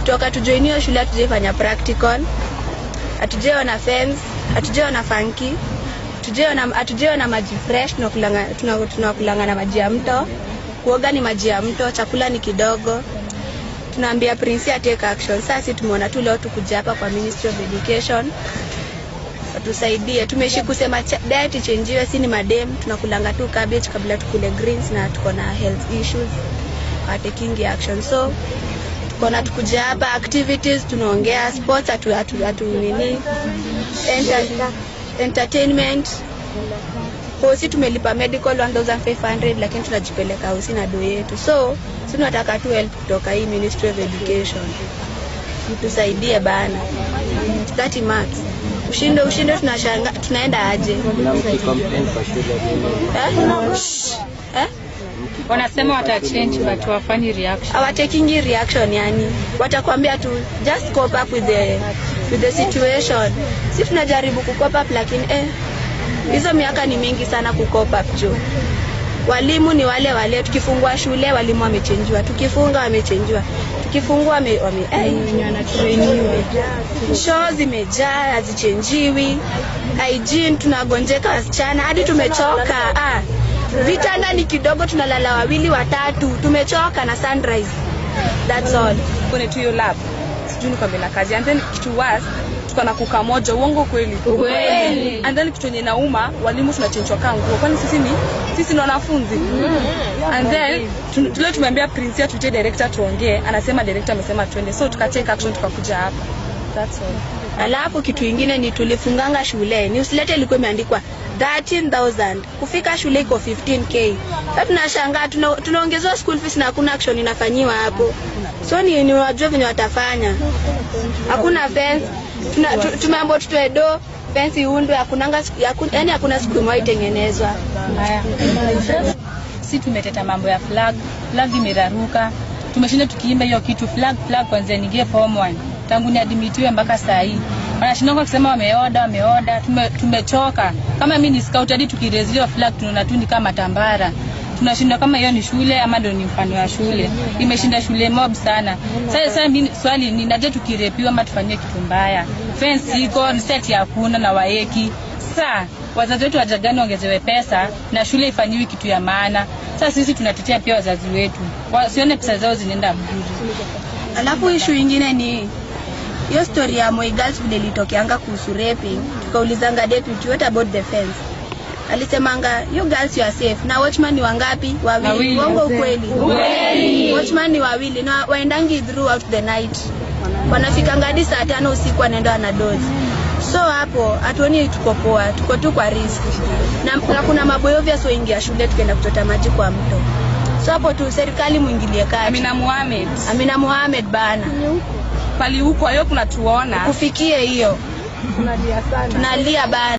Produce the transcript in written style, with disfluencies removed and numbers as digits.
kutoka tujoinio shule tujefanya practical, atujeona fence, atujeona funky, atujeona maji fresh, tunakulanga na maji ya mto, kuoga ni maji ya mto, chakula ni kidogo. Tunaambia Prince take action. Sasa tumeona tu leo tukuja hapa kwa Ministry of Education tusaidie. Tumeishi kusema diet change, si ni madem tunakulanga tu cabbage kabla tukule greens, na tuko na health issues, taking action. So tuko tukuja hapa activities, tunaongea sports, nini entertainment. Hosi tumelipa medical 1500, lakini tunajipeleka hosi na do yetu. So tunataka tu help kutoka hii Ministry of Education. Tusaidie bana. 30 marks. Ushinde tunashanga tunaenda aje? Wanasema watachange but wafanyi reaction. Hawataking reaction, yani watakwambia tu just cope up with the situation. Sisi tunajaribu kucope up, lakini hizo miaka ni mingi sana kucope up jo. Walimu ni wale, tukifungua shule walimu wamechangewa, tukifunga wamechangewa, tukifungua wanatrainiwa. Show zimejaa hazichangewi. Hygiene tunagonjeka wasichana hadi tumechoka. Vitanda ni kidogo, tunalala 2 3, tumechoka na sunrise. That's all. Kone tu yo lab. Sijui kwa bila kazi. And then kitu was tukana kuka moja uongo kweli. And then kitu yenye nauma walimu tunachenjwa kangu. Kwani sisi ni wanafunzi. And then tulio tumeambia Prince atuje director tuongee, anasema director amesema twende. So tukatake action tukakuja hapa. That's all. Alafu kitu kingine ni tulifunganga shule. Ni usilete ilikuwa imeandikwa 13,000. Kufika shule iko 15k. Sasa tunashangaa tunaongezwa school fees na hakuna action inafanyiwa hapo. So ni wajua venye watafanya. Hakuna fence. Tumeambiwa tutoe do, fence iundwe, yani hakuna siku moja itengenezwa. Sisi tumeteta mambo ya flag imeraruka. Tumeshinda tukiimba hiyo kitu flag kwanza ningie form 1. Tangu ni admitiwe mpaka saa hii. Wanashinda kusema wameoda. Tumechoka. Kama mimi ni scout hadi tukireziliwa flag tunaona tu ni kama tambara. Tunashinda kama hiyo ni shule ama ndio ni mfano wa shule. Imeshinda shule mob sana. Sasa mimi swali ni naje tukirepiwa ama tufanyie kitu mbaya. Fence iko, set hakuna na waeki. Sasa wazazi wetu wajagani ongezewe pesa na shule ifanyiwe kitu ya maana. Sasa sisi tunatetea pia wazazi wetu. Wasione pesa zao zinaenda bure. Alafu issue nyingine ni hiyo story ya Moi Girls vile ilitokeanga kuhusu raping. Tukaulizanga deputy what about the fence. Alisemanga you girls you are safe. Na watchman ni wangapi? Wawili. Wongo ukweli. Watchman ni wawili na waendangi throughout the night. Wanafikanga hadi saa 5 usiku wanaenda na dozi. So hapo hatuoni tuko poa, tuko tu kwa risk. Na kuna maboyo vya so ingia shule tukaenda kuchota maji kwa mto. So hapo tu serikali muingilie kati. Amina Mohamed bana. Pali huko hiyo kuna tuona. Kufikie hiyo. Tunalia bana.